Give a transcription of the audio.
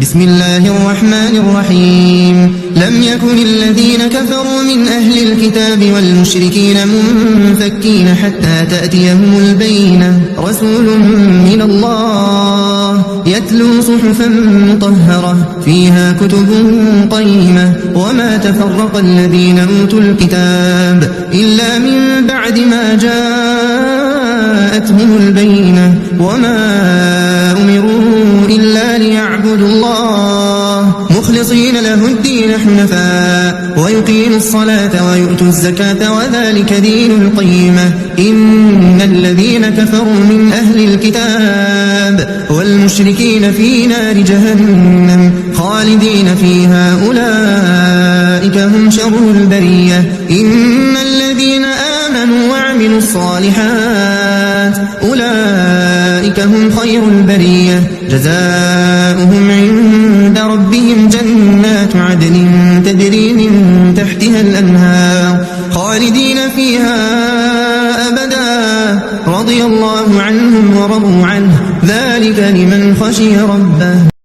بسم الله الرحمن الرحيم لم يكن الذين كفروا من أهل الكتاب والمشركين منفكين حتى تأتيهم البينة رسول من الله يتلو صحفا مطهرة فيها كتب قيمة وما تفرق الذين أوتوا الكتاب إلا من بعد ما جاءتهم البينة وما أمروا إلا ليعبدوا الله مخلصين له الدين حنفاء ويقيموا الصلاة ويؤتوا الزكاة وذلك دين القيمة إن الذين كفروا من أهل الكتاب والمشركين في نار جهنم خالدين فيها أولئك هم شر البرية إن الذين آمنوا وعملوا الصالحات أولئك هم خير البرية جزاؤهم عند ربهم جنات عدن تجري من تحتها الأنهار خالدين فيها أبدا رضي الله عنهم ورضوا عنه ذلك لمن خشي ربه.